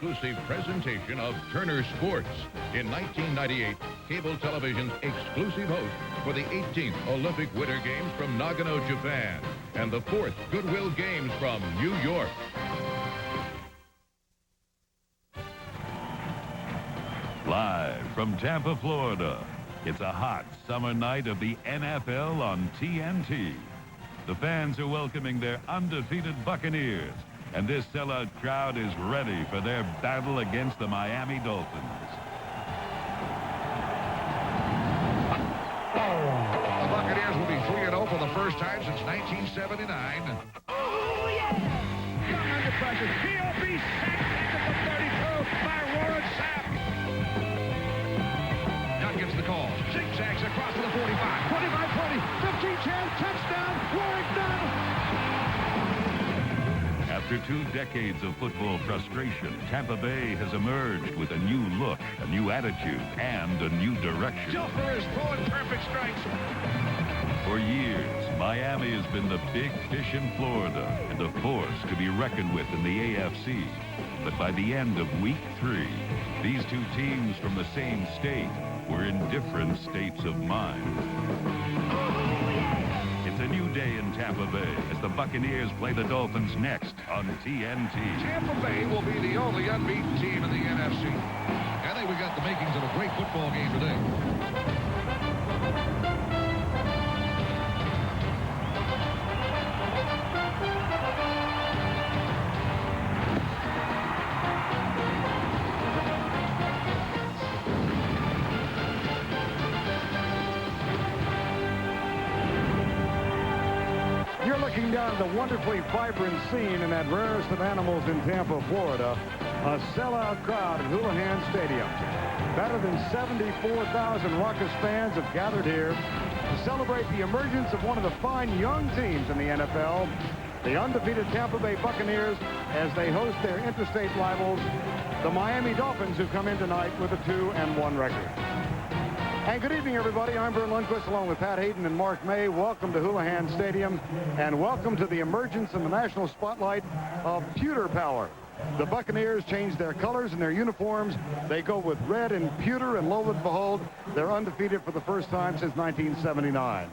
exclusive presentation of Turner Sports. In 1998, cable television's exclusive host for the 18th Olympic Winter Games from Nagano, Japan, and the 4th Goodwill Games from New York. Live from Tampa, Florida, it's a hot summer night of the NFL on TNT. The fans are welcoming their undefeated Buccaneers, and this sellout crowd is ready for their battle against the Miami Dolphins. The Buccaneers will be 3-0 for the first time since 1979. Oh, yeah! Young under pressure. P.O.B. sacked at the 32 by Warren Sapp. Dunn gets the call. Zigzags across to the 45. 25-20. 15-10. Touchdown. Warwick Dunn. After 2 decades of football frustration, Tampa Bay has emerged with a new look, a new attitude, and a new direction. Dilfer is throwing perfect strikes. For years, Miami has been the big fish in Florida and a force to be reckoned with in the AFC. But by the end of Week 3, these two teams from the same state were in different states of mind. It's a new day in Tampa Bay as the Buccaneers play the Dolphins next on TNT. Tampa Bay will be the only unbeaten team in the NFC. I think we got the makings of a great football game today. Looking down at the wonderfully vibrant scene in that rarest of animals in Tampa, Florida, a sellout crowd at Houlihan Stadium. Better than 74,000 raucous fans have gathered here to celebrate the emergence of one of the fine young teams in the NFL, the undefeated Tampa Bay Buccaneers, as they host their interstate rivals, the Miami Dolphins, who come in tonight with a 2-1 record. And good evening, everybody. I'm Vern Lundquist, along with Pat Hayden and Mark May. Welcome to Houlihan Stadium, and welcome to the emergence in the national spotlight of pewter power. The Buccaneers changed their colors and their uniforms. They go with red and pewter, and lo and behold, they're undefeated for the first time since 1979.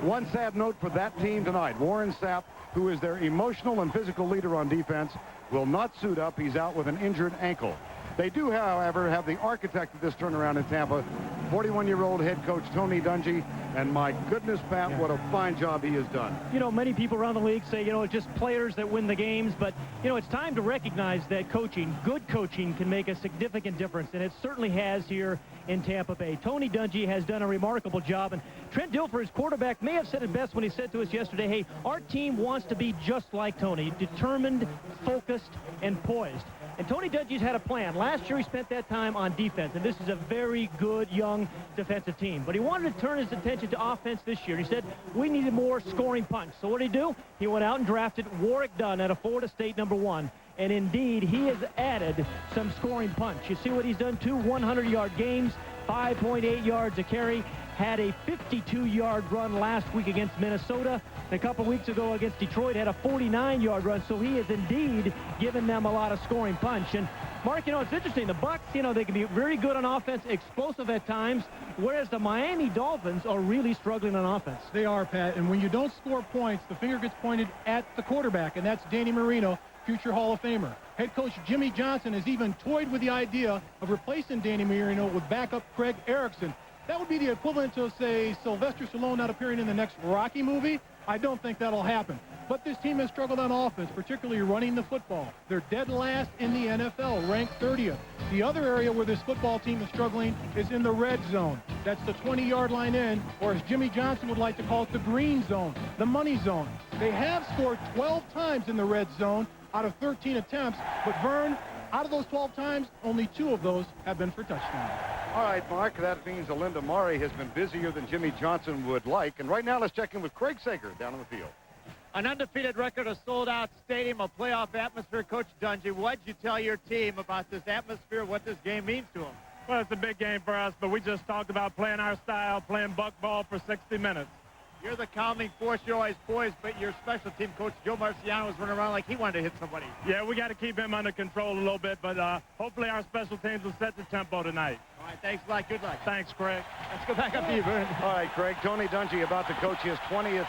One sad note for that team tonight. Warren Sapp, who is their emotional and physical leader on defense, will not suit up. He's out with an injured ankle. They do, however, have the architect of this turnaround in Tampa, 41-year-old head coach Tony Dungy, and my goodness, Pat, what a fine job he has done. You know, many people around the league say, it's just players that win the games, but, it's time to recognize that coaching, good coaching, can make a significant difference, and it certainly has here in Tampa Bay. Tony Dungy has done a remarkable job, and Trent Dilfer, his quarterback, may have said it best when he said to us yesterday, hey, our team wants to be just like Tony, determined, focused, and poised. And Tony Dungy's had a plan. Last year he spent that time on defense, and this is a very good young defensive team. But he wanted to turn his attention to offense this year. He said we needed more scoring punch. So what did he do? He went out and drafted Warwick Dunn out of Florida State, #1. And indeed, he has added some scoring punch. You see what he's done? 2 100-yard games, 5.8 yards a carry. Had a 52-yard run last week against Minnesota. A couple weeks ago against Detroit, had a 49-yard run. So he has indeed given them a lot of scoring punch. And, Mark, it's interesting. The Bucs, they can be very good on offense, explosive at times, whereas the Miami Dolphins are really struggling on offense. They are, Pat. And when you don't score points, the finger gets pointed at the quarterback, and that's Danny Marino, future Hall of Famer. Head coach Jimmy Johnson has even toyed with the idea of replacing Danny Marino with backup Craig Erickson. That would be the equivalent to, say, Sylvester Stallone not appearing in the next Rocky movie. I don't think that'll happen. But this team has struggled on offense, particularly running the football. They're dead last in the NFL, ranked 30th. The other area where this football team is struggling is in the red zone. That's the 20-yard line in, or as Jimmy Johnson would like to call it, the green zone, the money zone. They have scored 12 times in the red zone out of 13 attempts, but Vern, out of those 12 times, only 2 of those have been for touchdowns. All right, Mark, that means Alinda Murray has been busier than Jimmy Johnson would like. And right now, let's check in with Craig Sager down on the field. An undefeated record, a sold-out stadium, a playoff atmosphere. Coach Dungy, what'd you tell your team about this atmosphere, what this game means to them? Well, it's a big game for us, but we just talked about playing our style, playing buck ball for 60 minutes. You're the calming force. You're always poised, but your special team coach, Joe Marciano, was running around like he wanted to hit somebody. Yeah, we got to keep him under control a little bit, but hopefully our special teams will set the tempo tonight. All right, thanks a lot. Good luck. Thanks, Craig. Let's go back up to you, Vern. All right, Craig. Tony Dungy about to coach his 20th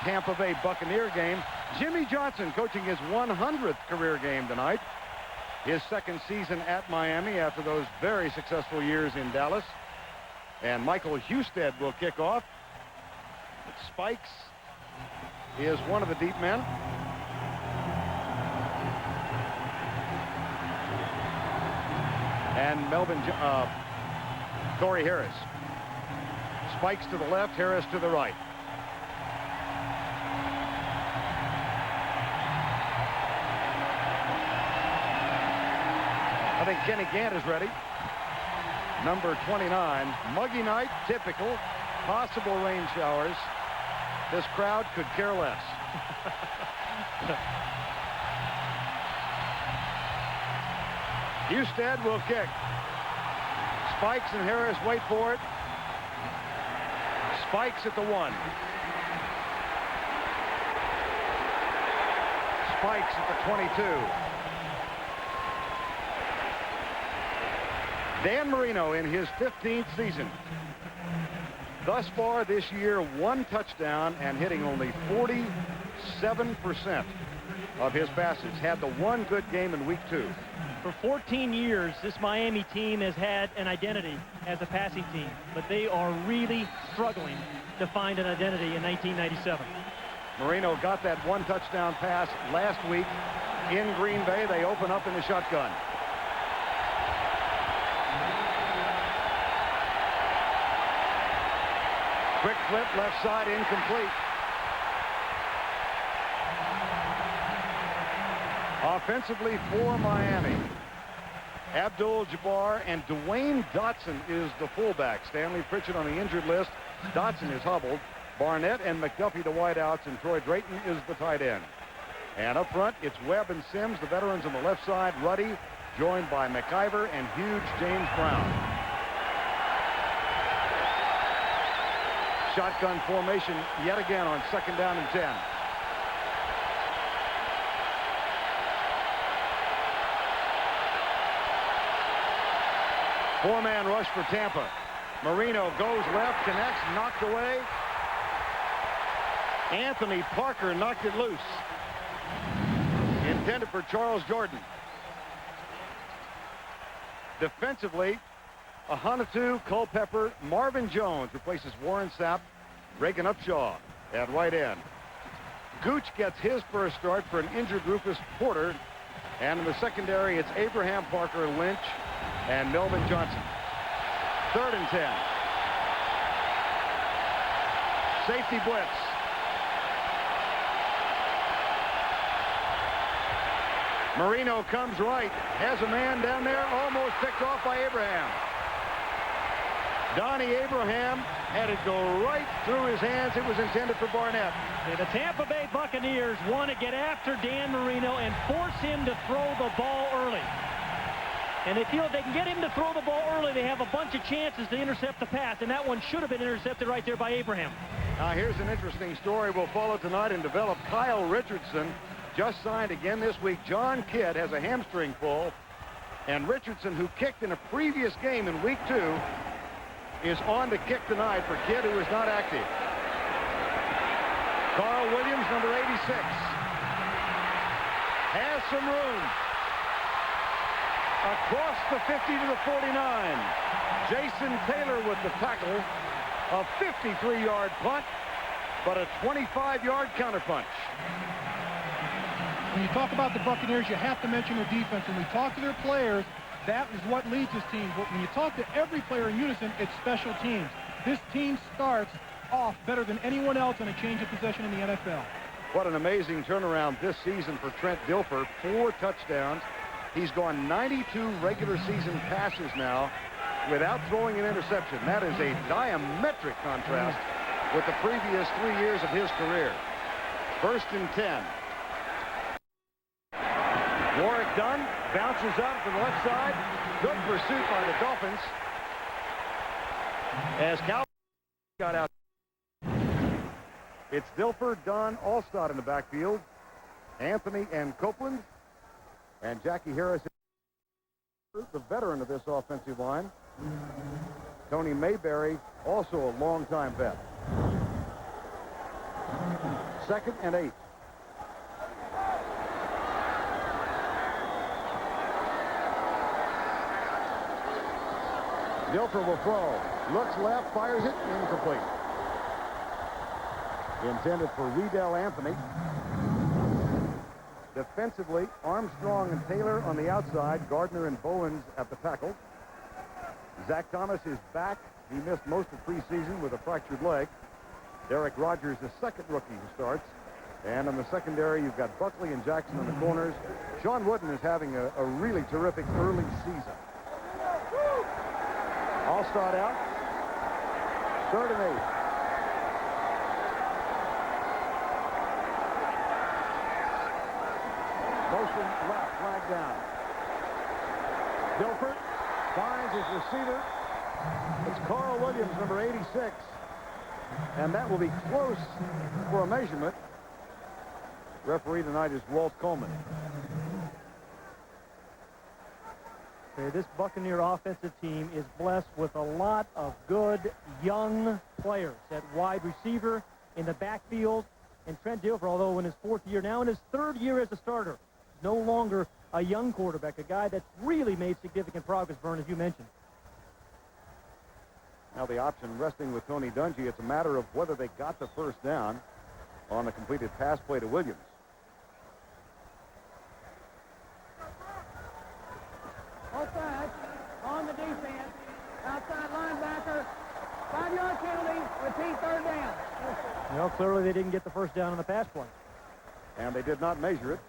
Tampa Bay Buccaneer game. Jimmy Johnson coaching his 100th career game tonight. His second season at Miami after those very successful years in Dallas. And Michael Husted will kick off. Spikes is one of the deep men. And Corey Harris. Spikes to the left, Harris to the right. I think Kenny Gant is ready. Number 29. Muggy night, typical. Possible rain showers. This crowd could care less. Husted will kick. Spikes and Harris wait for it. Spikes at the 1. Spikes at the 22. Dan Marino in his 15th season. Thus far this year, 1 touchdown and hitting only 47% of his passes. Had the 1 good game in week 2. For 14 years, this Miami team has had an identity as a passing team, but they are really struggling to find an identity in 1997. Marino got that 1 touchdown pass last week in Green Bay. They open up in the shotgun. Quick flip, left side, incomplete. Offensively for Miami, Abdul-Jabbar and Dwayne Dotson is the fullback. Stanley Pritchett on the injured list. Dotson is hobbled. Barnett and McDuffie the wideouts, and Troy Drayton is the tight end. And up front, it's Webb and Sims, the veterans on the left side. Ruddy, joined by McIver and huge James Brown. Shotgun formation yet again on 2nd down and 10. Four-man rush for Tampa. Marino goes left, connects, knocked away. Anthony Parker knocked it loose. Intended for Charles Jordan. Defensively, Ahanotu, Culpepper, Marvin Jones replaces Warren Sapp, Reagan Upshaw at right end. Gooch gets his first start for an injured Rufus Porter. And in the secondary, it's Abraham Parker, Lynch, and Melvin Johnson. 3rd and 10. Safety blitz. Marino comes right. Has a man down there, almost picked off by Abraham. Donnie Abraham had it go right through his hands. It was intended for Barnett. Yeah, the Tampa Bay Buccaneers want to get after Dan Marino and force him to throw the ball early. And they feel if they can get him to throw the ball early, they have a bunch of chances to intercept the pass. And that one should have been intercepted right there by Abraham. Now, here's an interesting story we'll follow tonight and develop. Kyle Richardson just signed again this week. John Kidd has a hamstring pull. And Richardson, who kicked in a previous game in week 2, is on to kick tonight for Kidd, who is not active. Carl Williams, number 86, has some room. Across the 50 to the 49. Jason Taylor with the tackle. A 53-yard punt, but a 25-yard counterpunch. When you talk about the Buccaneers, you have to mention their defense. When we talk to their players, that is what leads this team. But when you talk to every player in unison, it's special teams. This team starts off better than anyone else on a change of possession in the NFL. What an amazing turnaround this season for Trent Dilfer. 4 touchdowns. He's gone 92 regular season passes now without throwing an interception. That is a diametric contrast with the previous 3 years of his career. 1st and 10. Warwick Dunn bounces up from the left side. Good pursuit by the Dolphins. As Cal got out. It's Dilfer, Dunn, Allstott in the backfield. Anthony and Copeland. And Jackie Harris, the veteran of this offensive line. Tony Mayberry, also a longtime vet. 2nd and 8. Dilfer will throw. Looks left, fires it, incomplete. Intended for Riedel Anthony. Defensively, Armstrong and Taylor on the outside. Gardner and Bowens at the tackle. Zach Thomas is back. He missed most of preseason with a fractured leg. Derek Rogers, the second rookie who starts. And in the secondary, you've got Buckley and Jackson on the corners. Sean Wooden is having a really terrific early season. Allstott out. 3rd and 8. Motion left, flag down. Dilfer finds his receiver. It's Carl Williams, number 86. And that will be close for a measurement. Referee tonight is Walt Coleman. Okay, this Buccaneer offensive team is blessed with a lot of good young players at wide receiver, in the backfield, and Trent Dilfer, although in his 4th year, now in his 3rd year as a starter, no longer a young quarterback, a guy that's really made significant progress, Vern, as you mentioned. Now the option resting with Tony Dungy. It's a matter of whether they got the first down on the completed pass play to Williams. Offside on the defense. Outside linebacker. 5-yard penalty. Repeat 3rd down. Well, clearly they didn't get the first down on the pass play. And they did not measure it.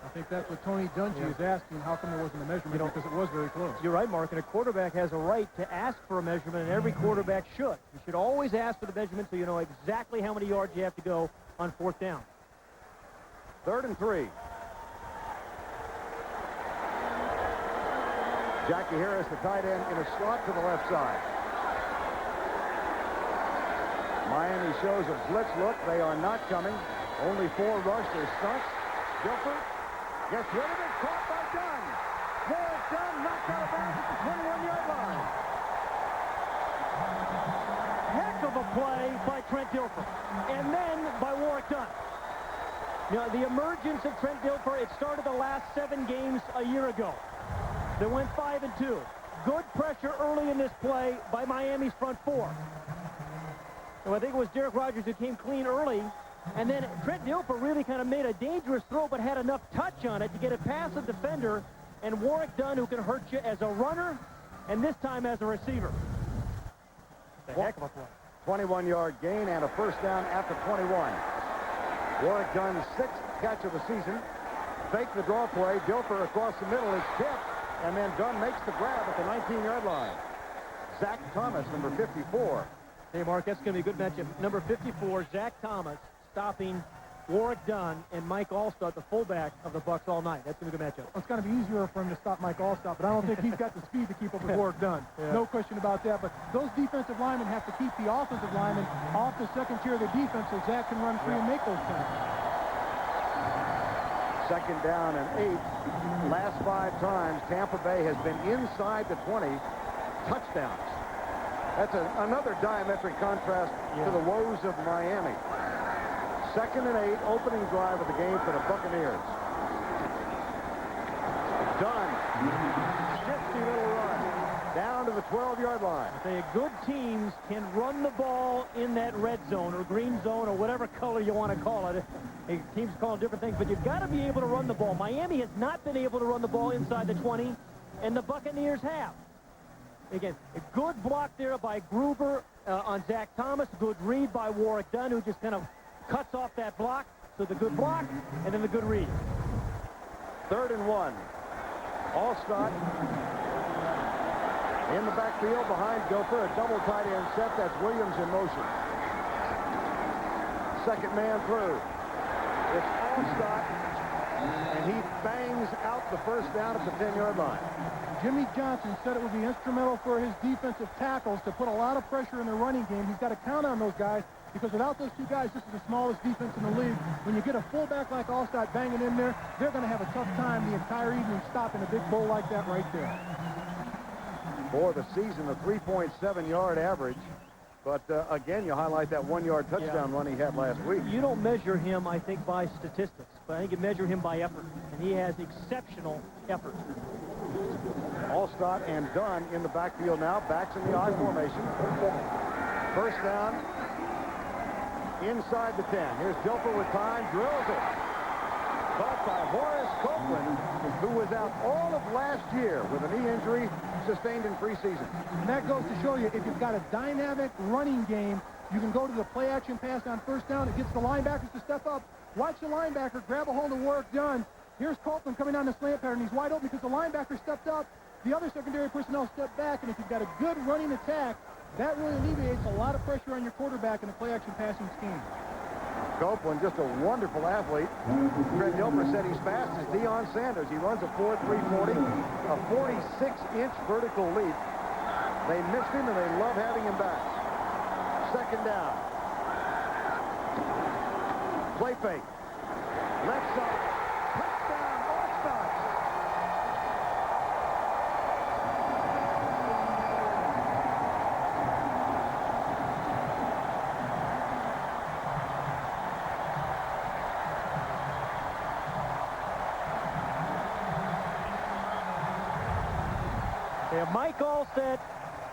I think that's what Tony Dungy is asking. How come there wasn't a measurement? Because it was very close. You're right, Mark, and a quarterback has a right to ask for a measurement, and every quarterback should. You should always ask for the measurement so you know exactly how many yards you have to go on 4th down. 3rd and 3. Jackie Harris, the tight end, in a slot to the left side. Miami shows a blitz look. They are not coming. Only 4 rush. They're stunts. Dilfer gets rid of it. Caught by Dunn. Warwick Dunn knocked out of bounds at the 21-yard line. Heck of a play by Trent Dilfer. And then by Warwick Dunn. Now, the emergence of Trent Dilfer, it started the last 7 games a year ago. They went 5-2. Good pressure early in this play by Miami's front 4. So I think it was Derek Rogers who came clean early. And then Trent Dilfer really kind of made a dangerous throw, but had enough touch on it to get it past the defender. And Warwick Dunn, who can hurt you as a runner, and this time as a receiver. It's a heck of a play. 21-yard gain and a first down at the 21. Warwick Dunn's 6th catch of the season. Fake the draw play. Dilfer across the middle is tipped. And then Dunn makes the grab at the 19-yard line. Zach Thomas, number 54. Hey, Mark, that's going to be a good matchup. Number 54, Zach Thomas, stopping Warwick Dunn and Mike Allstott, the fullback of the Bucs, all night. That's going to be a good matchup. Well, it's going to be easier for him to stop Mike Allstott, but I don't think he's got the speed to keep up with Warwick Dunn. Yeah. No question about that. But those defensive linemen have to keep the offensive linemen off the second tier of the defense so Zach can run free and make those plays. 2nd down and 8. Last 5 times, Tampa Bay has been inside the 20. Touchdowns. That's another diametric contrast to the woes of Miami. 2nd and 8, opening drive of the game for the Buccaneers. Dunn. Shifty little run. Down to the 12-yard line. Say, good teams can run the ball in that red zone or green zone or whatever color you want to call it. Teams call it different things, but you've got to be able to run the ball. Miami has not been able to run the ball inside the 20, and the Buccaneers have. Again, a good block there by Gruber on Zach Thomas. Good read by Warwick Dunn, who just kind of cuts off that block. So the good block, and then the good read. 3rd and 1. Allstott in the backfield behind Dilfer. A double tight end set. That's Williams in motion. 2nd man through. It's Allstott, and he bangs out the first down at the 10-yard line. Jimmy Johnson said it would be instrumental for his defensive tackles to put a lot of pressure in the running game. He's got to count on those guys because without those two guys, this is the smallest defense in the league. When you get a fullback like Allstott banging in there, they're going to have a tough time the entire evening stopping a big bull like that right there. For the season, a 3.7-yard average. But, again, you highlight that 1-yard touchdown run he had last week. You don't measure him, I think, by statistics, but I think you measure him by effort, and he has exceptional effort. Allstott and Dunn in the backfield now. Backs in the I formation. First down inside the 10. Here's Dilfer with time. Drills it. Caught by Horace Copeland, who was out all of last year with a knee injury sustained in preseason. And that goes to show you, if you've got a dynamic running game, you can go to the play-action pass on first down. It gets the linebackers to step up. Watch the linebacker grab a hold of Warwick Dunn. Here's Copeland coming down the slant pattern. He's wide open because the linebacker stepped up. The other secondary personnel stepped back, and if you've got a good running attack, that really alleviates a lot of pressure on your quarterback in a play-action passing scheme. Copeland, just a wonderful athlete. Fred Dilfer said he's fast as Deion Sanders. He runs a 4.340, a 46-inch vertical leap. They missed him, and they love having him back. Second down. Play fake. Left side. Touchdown, Allstott. Mike Allstott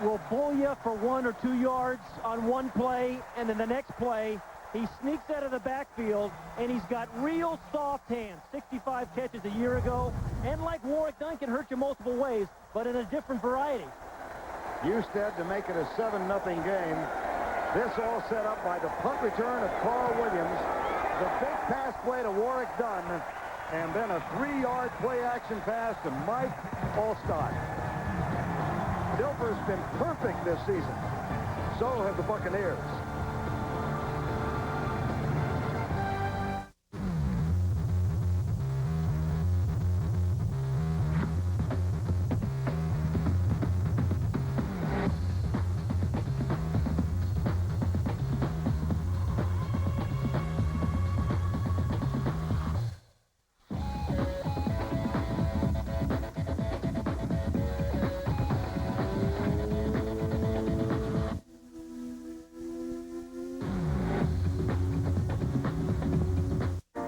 will bull you for 1 or 2 yards on one play, and then the next play, he sneaks out of the backfield, and he's got real soft hands. 65 catches a year ago, and like Warwick Dunn can hurt you multiple ways, but in a different variety. Husted to make it a 7-0 game. This all set up by the punt return of Carl Williams, the big pass play to Warwick Dunn, and then a 3-yard play-action pass to Mike Allstott. Dilfer's been perfect this season. So have the Buccaneers.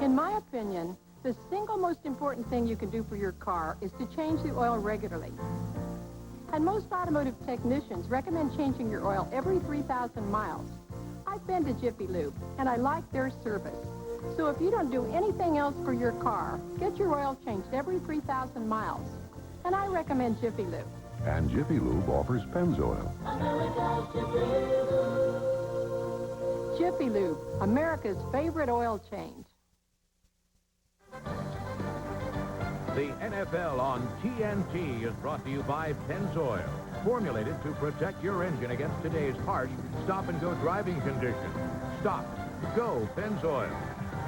In my opinion, the single most important thing you can do for your car is to change the oil regularly. And most automotive technicians recommend changing your oil every 3,000 miles. I've been to Jiffy Lube, and I like their service. So if you don't do anything else for your car, get your oil changed every 3,000 miles. And I recommend Jiffy Lube. And Jiffy Lube offers Pennzoil. Jiffy Lube, America's favorite oil change. The NFL on TNT is brought to you by Pennzoil, formulated to protect your engine against today's harsh stop-and-go driving conditions. Stop. Go Pennzoil.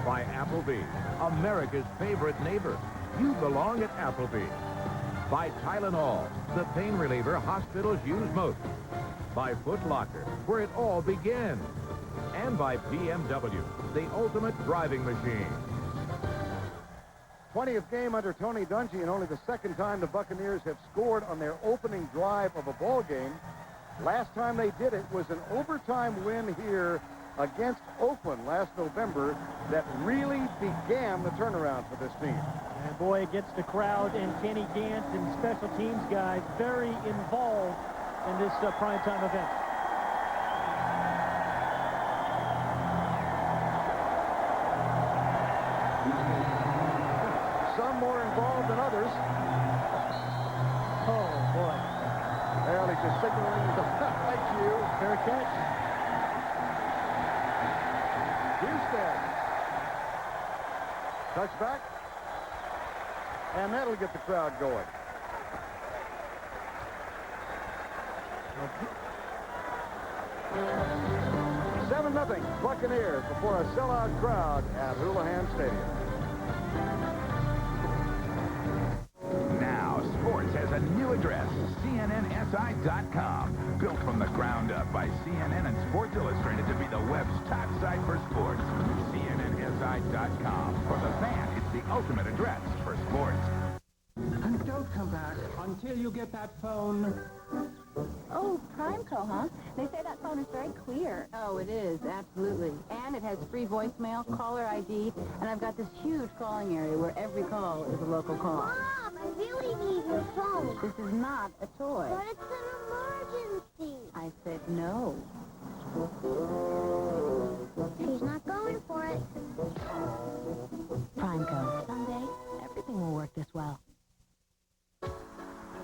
By Applebee's, America's favorite neighbor. You belong at Applebee's. By Tylenol, the pain reliever hospitals use most. By Foot Locker, where it all begins. And by BMW, the ultimate driving machine. 20th game under Tony Dungy, and only the second time the Buccaneers have scored on their opening drive of a ball game. Last time they did it was an overtime win here against Oakland last November that really began the turnaround for this team. And boy, it gets the crowd and Kenny Gant and special teams guys very involved in this primetime event. Some more involved than others. Oh, boy. Barely just signaling the like you. Fair catch. Husted. Touchback. And that'll get the crowd going. Seven 7-0 Buccaneers before a sellout crowd at Houlihan Stadium. Now, sports has a new address, CNNSI.com. Built from the ground up by CNN and Sports Illustrated to be the web's top site for sports. CNNSI.com. For the fan, it's the ultimate address for sports. And don't come back until you get that phone. Oh, Primeco, huh? They say that phone is very clear. Oh, it is, absolutely. And it has free voicemail, caller ID, and I've got this huge calling area where every call is a local call. Mom, I really need your phone. This is not a toy. But it's an emergency. I said no. She's not going for it. Primeco. Someday, everything will work this well.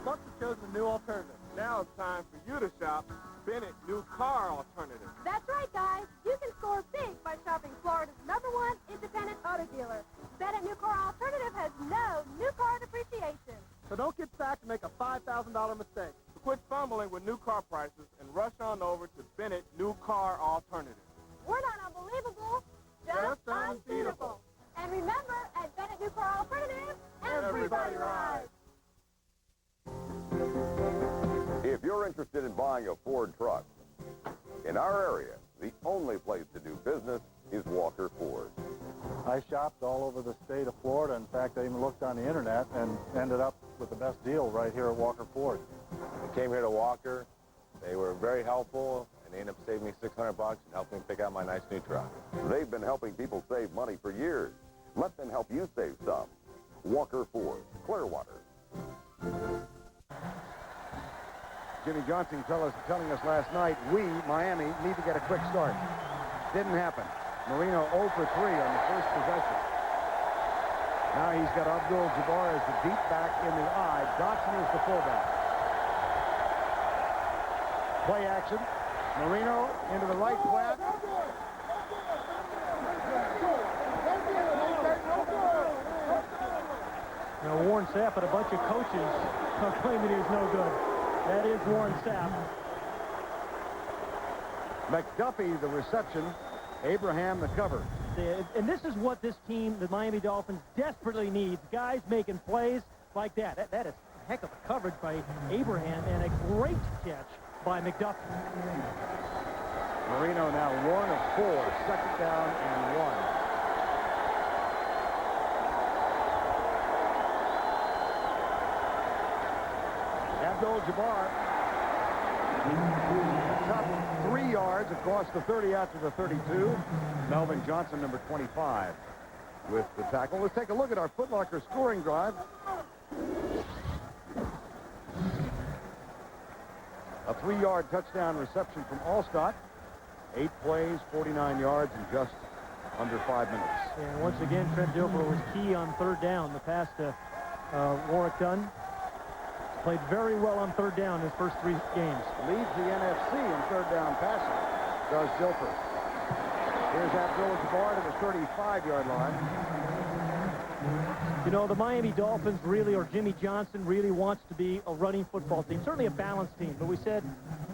Bucks have chosen a new alternative. Now it's time for you to shop Bennett New Car Alternative. That's right, guys. You can score big by shopping Florida's #1 independent auto dealer. Bennett New Car Alternative has no new car depreciation. So don't get back to make a $5,000 mistake. So quit fumbling with new car prices and rush on over to Bennett New Car Alternative. We're not unbelievable, just unbeatable. And remember, at Bennett New Car Alternative, everybody rides. If you're interested in buying a Ford truck, in our area, the only place to do business is Walker Ford. I shopped all over the state of Florida. In fact, I even looked on the internet and ended up with the best deal right here at Walker Ford. I came here to Walker. They were very helpful, and they ended up saving me $600 and helped me pick out my nice new truck. They've been helping people save money for years. Let them help you save some. Walker Ford, Clearwater. Jimmy Johnson telling us last night, we, Miami, need to get a quick start. Didn't happen. Marino 0 for 3 on the first possession. Now he's got Abdul-Jabbar as the deep back in the eye. Dotson is the fullback. Play action. Marino into the right flat. Now, Warren Sapp and a bunch of coaches are claiming he's no good. That is Warren Sapp. McDuffie, the reception. Abraham, the cover. And this is what this team, the Miami Dolphins, desperately needs. Guys making plays like that. That is a heck of a coverage by Abraham and a great catch by McDuffie. Marino now 1 of 4. Second down and 1. Abdul-Jabbar, top 3 yards across the 30 after the 32. Melvin Johnson, number 25, with the tackle. Let's take a look at our Foot Locker scoring drive. A 3-yard touchdown reception from Allstott. 8 plays, 49 yards in just under 5 minutes. And once again, Trent Dilfer was key on third down. The pass to Warwick Dunn. Played very well on third down his first 3 games. Leads the NFC in third down passing, does Dilfer. Here's Abdul-Jabbar to the 35-yard line. You know, the Miami Dolphins really, or Jimmy Johnson really wants to be a running football team, certainly a balanced team. But we said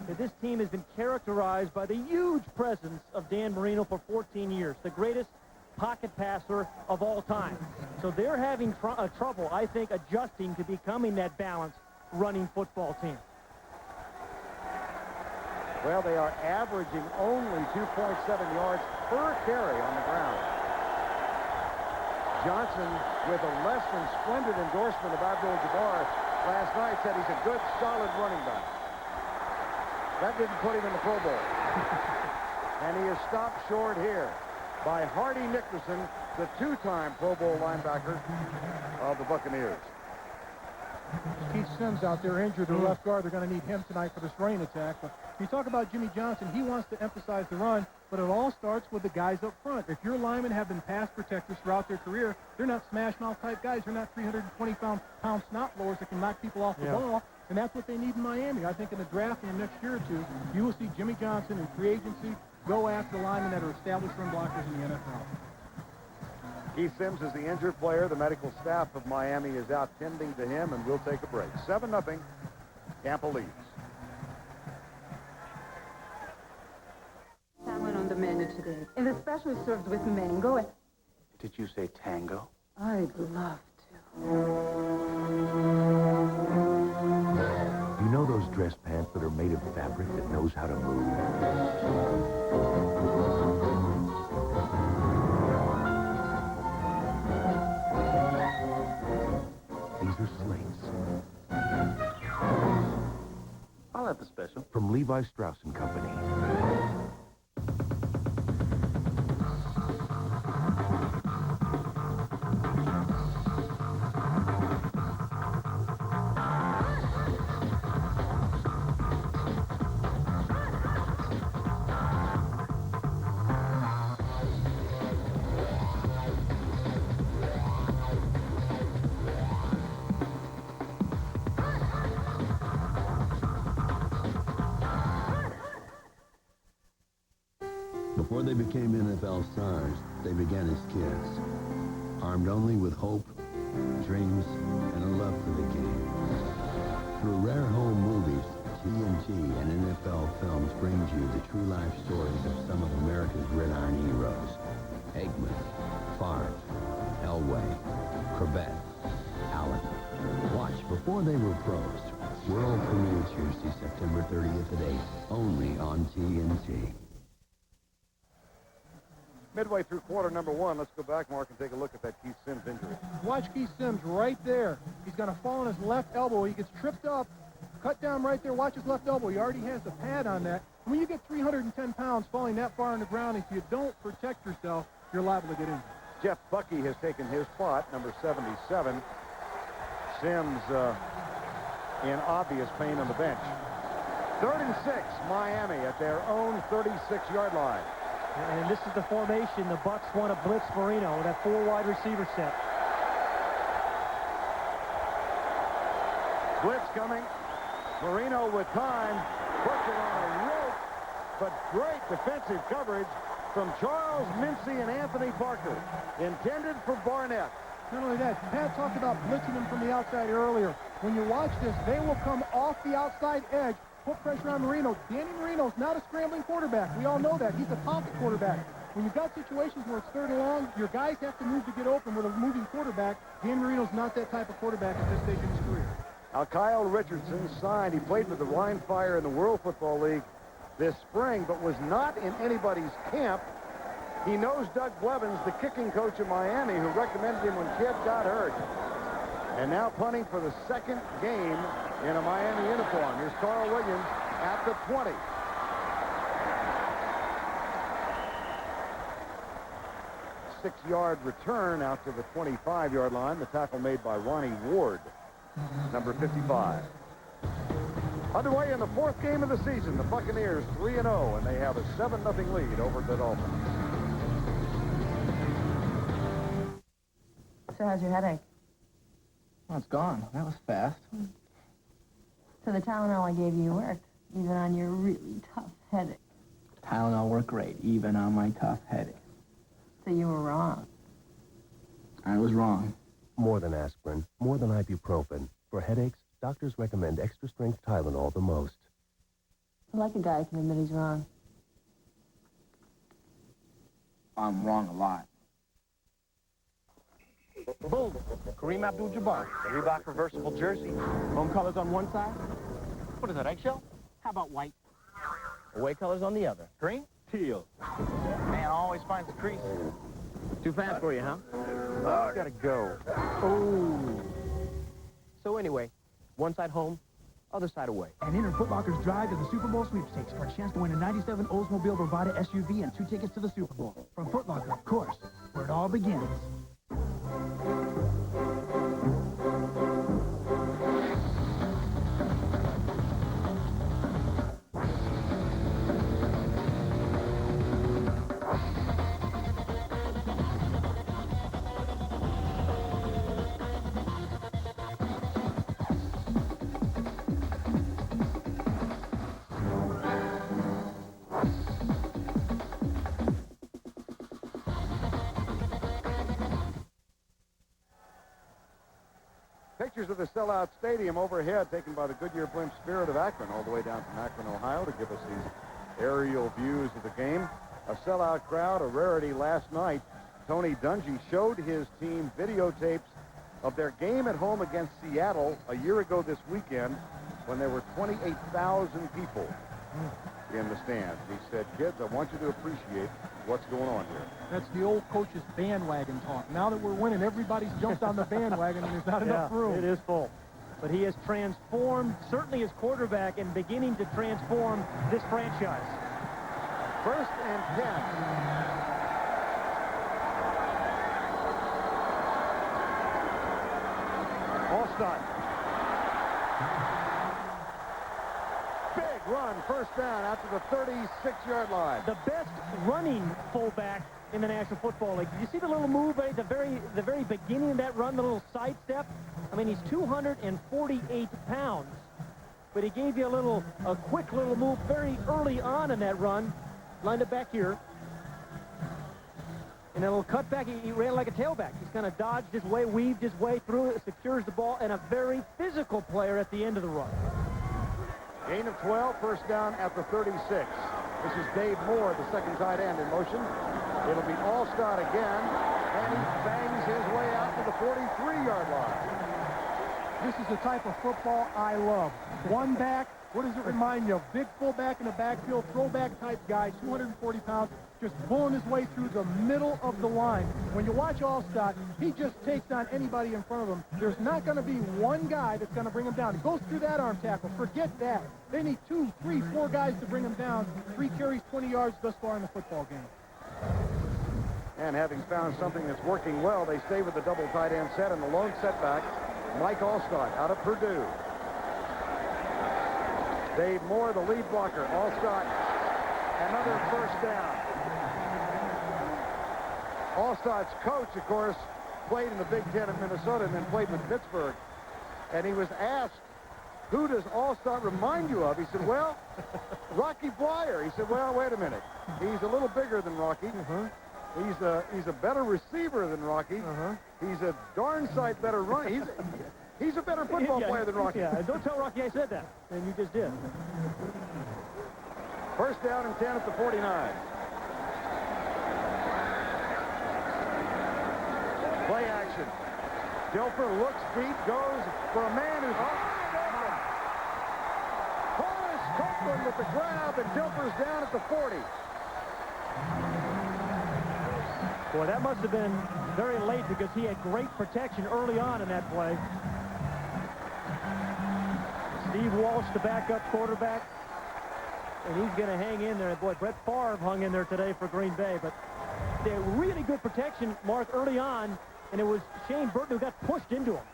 that this team has been characterized by the huge presence of Dan Marino for 14 years, the greatest pocket passer of all time. So they're having trouble, I think, adjusting to becoming that balanced running football team. Well, they are averaging only 2.7 yards per carry on the ground. Johnson, with a less than splendid endorsement of Abdul-Jabbar last night, said he's a good, solid running back. That didn't put him in the Pro Bowl. And he is stopped short here by Hardy Nickerson, the 2-time Pro Bowl linebacker of the Buccaneers. Keith Sims out there injured, the left guard. They're going to need him tonight for this running attack. But you talk about Jimmy Johnson, he wants to emphasize the run, but it all starts with the guys up front. If your linemen have been pass protectors throughout their career, they're not smash-mouth type guys. They're not 320-pound snot blowers that can knock people off the ball, and that's what they need in Miami. I think in the draft in the next year or two, you will see Jimmy Johnson in free agency go after the linemen that are established run blockers in the NFL. Keith Sims is the injured player. The medical staff of Miami is out tending to him, and we'll take a break. 7-0. Tampa leads. Salmon on the menu today. And the special is served with mango. Did you say tango? I'd love to. dress pants that are made of fabric that knows how to move? These are slates. I'll have the special. From Levi Strauss & Company. Before they became NFL stars, they began as kids, armed only with hope, dreams, and a love for the game. Through rare home movies, TNT and NFL Films brings you the true life stories of some of America's gridiron heroes. Aikman, Favre, Elway, Corbett, Allen. Watch Before They Were Pros. World premiere Tuesday, September 30th at 8, only on TNT. Midway through quarter number one, let's go back, Mark, and take a look at that Keith Sims injury. Watch Keith Sims right there. He's going to fall on his left elbow. He gets tripped up, cut down right there. Watch his left elbow. He already has the pad on that. When you get 310 pounds falling that far on the ground, if you don't protect yourself, you're liable to get injured. Jeff Bucky has taken his spot, number 77. Sims in obvious pain on the bench. 3rd and 6, Miami at their own 36-yard line. And this is the formation. The Bucs want to blitz Marino with that 4-wide receiver set. Blitz coming. Marino with time. Puts it on a rope. But great defensive coverage from Charles Mincy and Anthony Parker. Intended for Barnett. Not only that, Pat talked about blitzing them from the outside earlier. When you watch this, they will come off the outside edge, put pressure on Marino. Danny Marino's not a scrambling quarterback. We all know that. He's a pocket quarterback. When you've got situations where it's 3rd and long, your guys have to move to get open with a moving quarterback. Dan Marino's not that type of quarterback at this stage in his career. Now, Kyle Richardson signed. He played with the Rhine Fire in the World Football League this spring, but was not in anybody's camp. He knows Doug Blevins, the kicking coach of Miami, who recommended him when Kid got hurt. And now punting for the second game in a Miami uniform. Here's Carl Williams at the 20. Six-yard return out to the 25-yard line. The tackle made by Ronnie Ward, number 55. Underway in the 4th game of the season, the Buccaneers 3-0, and they have a 7-0 lead over the Dolphins. So how's your headache? Well, it's gone. That was fast. So the Tylenol I gave you worked, even on your really tough headache. Tylenol worked great, even on my tough headache. So you were wrong. I was wrong. More than aspirin, more than ibuprofen. For headaches, doctors recommend extra-strength Tylenol the most. I like a guy who can admit he's wrong. I'm wrong a lot. Boom. Kareem Abdul-Jabbar. The Reebok reversible jersey. Home colors on one side. What is that, eggshell? How about white? Away colors on the other. Green? Teal. Man always finds the crease. Too fast for you, huh? Oh, gotta go. Oh. So anyway, one side home, other side away. And enter Foot Locker's drive to the Super Bowl sweepstakes for a chance to win a 97 Oldsmobile Bravada SUV and 2 tickets to the Super Bowl. From Foot Locker, of course, where it all begins. Pictures of the sellout stadium overhead taken by the Goodyear Blimp Spirit of Akron all the way down from Akron, Ohio to give us these aerial views of the game. A sellout crowd, a rarity last night. Tony Dungy showed his team videotapes of their game at home against Seattle a year ago this weekend. when there were 28,000 people in the stands. He said, kids, I want you to appreciate what's going on here. That's the old coach's bandwagon talk. Now that we're winning, everybody's jumped on the bandwagon, and there's not enough room. It is full. But he has transformed, certainly as quarterback, and beginning to transform this franchise. 1st and 10. Allstott. Big run, 1st down after the 36-yard line. The best running fullback in the National Football League. Did you see the little move at the very beginning of that run, the little sidestep? I mean, he's 248 pounds, but he gave you a quick little move very early on in that run. Lined it back here. And a little cut back, he ran like a tailback. He's kind of dodged his way, weaved his way through it, secures the ball, and a very physical player at the end of the run. Gain of 12, 1st down at the 36. This is Dave Moore, the second tight end, in motion. It'll be Allstott again, and he bangs his way out to the 43-yard line. This is the type of football I love. One back, what does it remind you of? Big fullback in the backfield, throwback type guy, 240 pounds, just pulling his way through the middle of the line. When you watch Allstott, he just takes on anybody in front of him. There's not going to be one guy that's going to bring him down. He goes through that arm tackle. Forget that. They need 2, 3, 4 guys to bring him down. 3 carries, 20 yards thus far in the football game. And having found something that's working well, they stay with the double tight end set and the lone setback. Mike Allstott out of Purdue. Dave Moore, the lead blocker. Allstott, another 1st down. Allstott's coach, of course, played in the Big Ten in Minnesota and then played with Pittsburgh. And he was asked, who does Allstott remind you of? He said, well, Rocky Bleier. He said, well, wait a minute. He's a little bigger than Rocky. He's a better receiver than Rocky. He's a darn sight better runner. He's a better football player than Rocky. Yeah, don't tell Rocky I said that. And you just did. 1st down and 10 at the 49. Play action. Dilfer looks deep, goes for a man who's wide open. Horace Copeland with the grab, and Dilfer's down at the 40. Boy, that must have been very late because he had great protection early on in that play. Steve Walsh, the backup quarterback, and he's going to hang in there. Boy, Brett Favre hung in there today for Green Bay, but they had really good protection, Mark, early on, and it was Shane Burton who got pushed into him.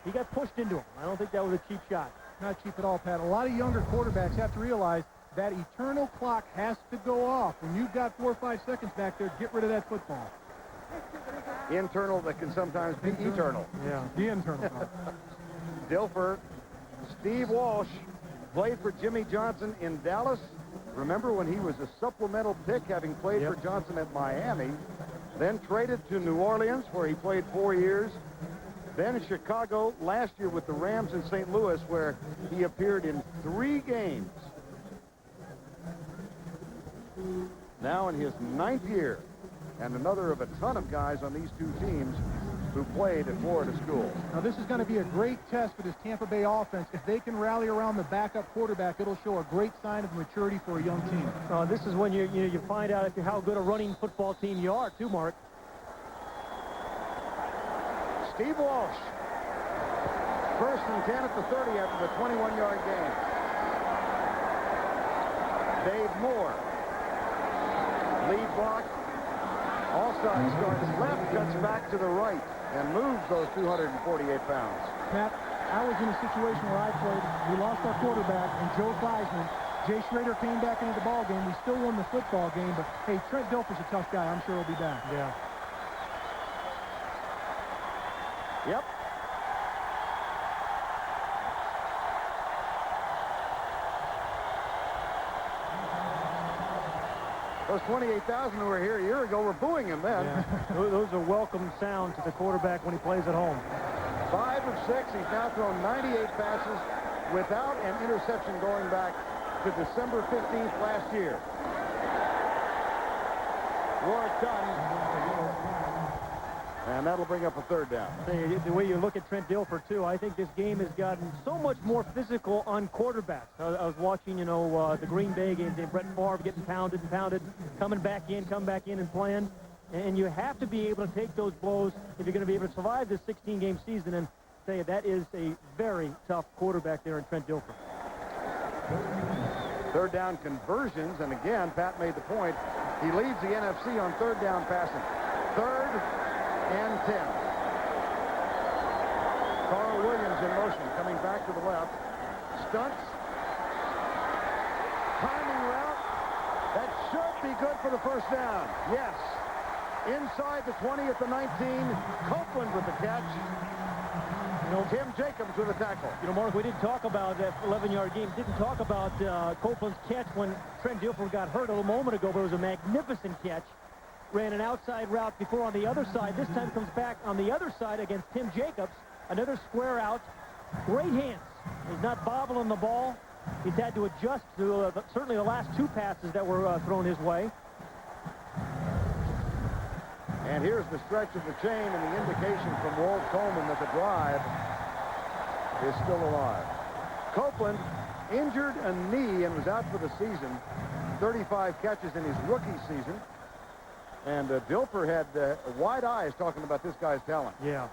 He got pushed into him. I don't think that was a cheap shot. Not cheap at all, Pat. A lot of younger quarterbacks have to realize that eternal clock has to go off. When you've got 4 or 5 seconds back there, get rid of that football. Internal that can sometimes be eternal. Yeah, the internal clock. Dilfer, Steve Walsh played for Jimmy Johnson in Dallas. Remember when he was a supplemental pick, having played for Johnson at Miami, then traded to New Orleans, where he played 4 years, then Chicago last year with the Rams in St. Louis, where he appeared in 3 games. Now in his 9th year, and another of a ton of guys on these 2 teams who played at Florida schools. Now, this is going to be a great test for this Tampa Bay offense. If they can rally around the backup quarterback, it'll show a great sign of maturity for a young team. This is when you find out how good a running football team you are, too, Mark. Steve Walsh. 1st and 10 at the 30 after the 21-yard gain. Dave Moore. Lead block. Allstott starts left, cuts back to the right, and moves those 248 pounds. Pat, I was in a situation where I played. We lost our quarterback, and Joe Theismann. Jay Schrader came back into the ball game. We still won the football game, but, hey, Trent Dilfer's a tough guy. I'm sure he'll be back. Yeah. Yep. Those 28,000 who were here a year ago were booing him then. Yeah. Those are welcome sounds to the quarterback when he plays at home. 5 of 6. He's now thrown 98 passes without an interception going back to December 15th last year. Rourke done. And that'll bring up a third down. The way you look at Trent Dilfer, too, I think this game has gotten so much more physical on quarterbacks. I was watching, the Green Bay games, and Brett Favre getting pounded and pounded, come back in and playing. And you have to be able to take those blows if you're going to be able to survive this 16-game season. And tell you, that is a very tough quarterback there in Trent Dilfer. Third down conversions, and again, Pat made the point. He leads the NFC on third down passing. 3rd and 10. Carl Williams in motion, coming back to the left. Stunts. Timing route. That should be good for the first down. Yes. Inside the 20 at the 19. Copeland with the catch. Tim Jacobs with a tackle. Mark, we didn't talk about that 11-yard game. Didn't talk about Copeland's catch when Trent Dilfer got hurt a little moment ago, but it was a magnificent catch. Ran an outside route before on the other side. This time comes back on the other side against Tim Jacobs. Another square out. Great hands. He's not bobbling the ball. He's had to adjust to certainly the last 2 passes that were thrown his way. And here's the stretch of the chain and the indication from Walt Coleman that the drive is still alive. Copeland injured a knee and was out for the season. 35 catches in his rookie season. And Dilfer had wide eyes talking about this guy's talent. Yeah.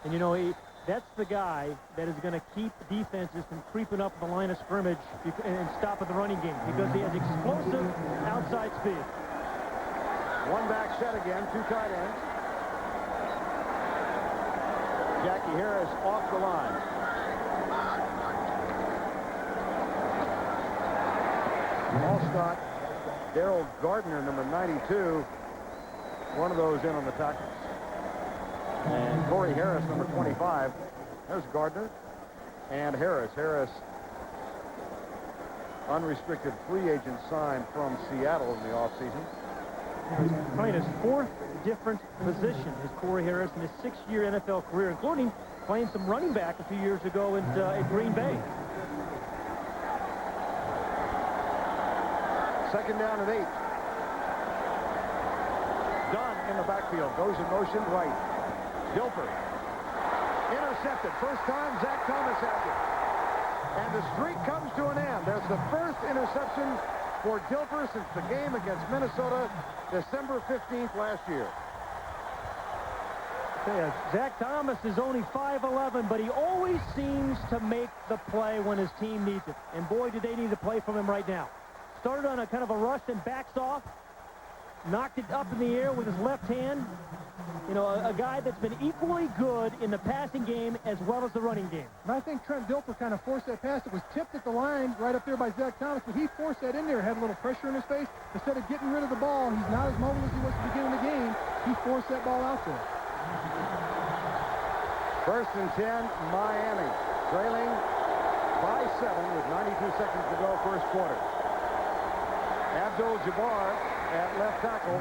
And, that's the guy that is going to keep defenses from creeping up the line of scrimmage and stopping the running game because he has explosive outside speed. One back set again, 2 tight ends. Jackie Harris off the line. Allstott, Darrell Gardner, number 92. One of those in on the tackles. And Corey Harris, number 25. There's Gardner and Harris. Harris, unrestricted free agent signed from Seattle in the offseason. He's playing his 4th different position, is Corey Harris, in his 6-year NFL career, including playing some running back a few years ago at Green Bay. 2nd down and 8. Dunn in the backfield. Goes in motion right. Dilfer. Intercepted. First time Zach Thomas has it. And the streak comes to an end. There's the first interception for Dilfer since the game against Minnesota December 15th last year. Zach Thomas is only 5'11", but he always seems to make the play when his team needs it. And boy, do they need to play from him right now. Started on a kind of a rush and backs off. Knocked it up in the air with his left hand. A guy that's been equally good in the passing game as well as the running game. And I think Trent Dilfer kind of forced that pass. It was tipped at the line right up there by Zach Thomas, but he forced that in there, had a little pressure in his face. Instead of getting rid of the ball, he's not as mobile as he was at the beginning of the game. He forced that ball out there. 1st and 10, Miami. Trailing by 7 with 92 seconds to go, first quarter. Abdul-Jabbar at left tackle.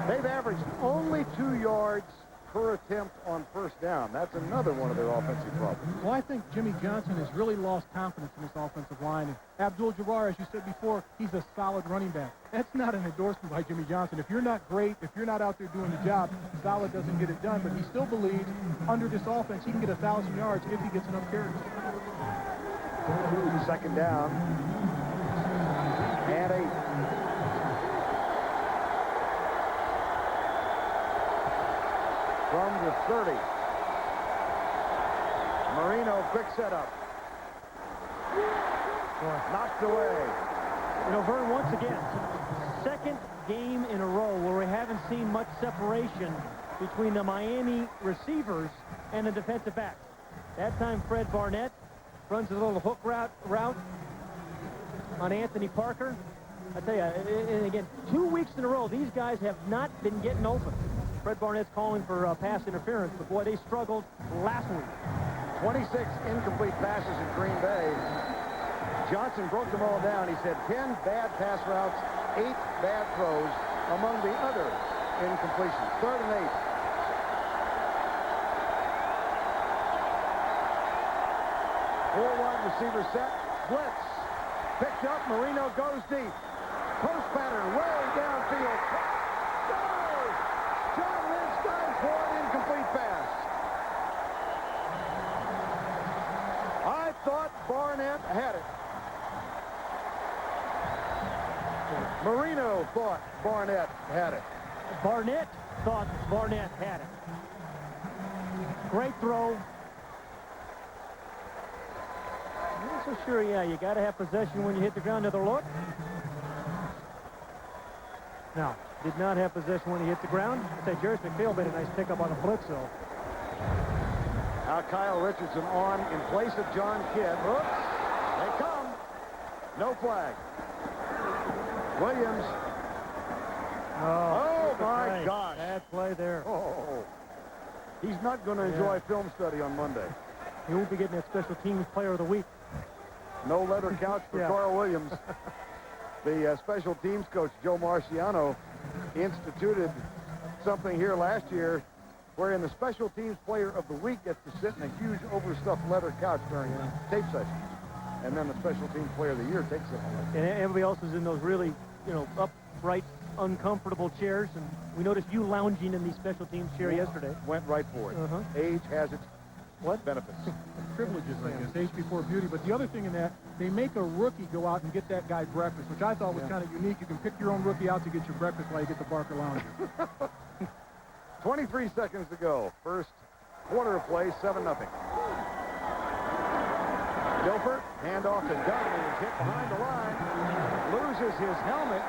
They've averaged only 2 yards per attempt on first down. That's another one of their offensive problems. Well, I think Jimmy Johnson has really lost confidence in this offensive line. And Abdul-Jabbar, as you said before, he's a solid running back. That's not an endorsement by Jimmy Johnson. If you're not great, if you're not out there doing the job, solid doesn't get it done. But he still believes under this offense he can get 1,000 yards if he gets enough carries. 2nd down and 8. From the 30. Marino, quick setup. Knocked away. Vern, once again, 2nd game in a row where we haven't seen much separation between the Miami receivers and the defensive backs. That time Fred Barnett runs a little hook route on Anthony Parker. I tell you, and again, 2 weeks in a row, these guys have not been getting open. Fred Barnett's calling for pass interference, but boy, they struggled last week. 26 incomplete passes in Green Bay. Johnson broke them all down. He said 10 bad pass routes, 8 bad throws among the other incompletions. 3rd and 8. Four wide receiver set. Blitz. Picked up. Marino goes deep. Post pattern way downfield. John Lynch got thought Barnett had it. Marino thought Barnett had it. Barnett thought Barnett had it. Great throw. I'm not so sure, yeah, you got to have possession when you hit the ground. Another look. No, did not have possession when he hit the ground. I'd say Jerry McPhail made a nice pickup on the blitz, though. Now Kyle Richardson on in place of John Kidd. Oops, they come. No flag. Williams. Oh my gosh. Bad play there. Oh. He's not going to enjoy film study on Monday. He won't be getting that special teams player of the week. No leather couch for Carl Williams. The special teams coach, Joe Marciano, instituted something here last year wherein the special teams player of the week gets to sit in a huge overstuffed leather couch during tape sessions. And then the special teams player of the year takes it home. And everybody else is in those really, upright, uncomfortable chairs. And we noticed you lounging in the special teams chair yesterday. Went right for it. Age has its benefits. Privileges, I guess, age before beauty. But the other thing in that, they make a rookie go out and get that guy breakfast, which I thought was kind of unique. You can pick your own rookie out to get your breakfast while you get the Barker Lounger. 23 seconds to go. First quarter of play, 7-0. Gilbert, handoff to Dunn, who is hit behind the line, loses his helmet,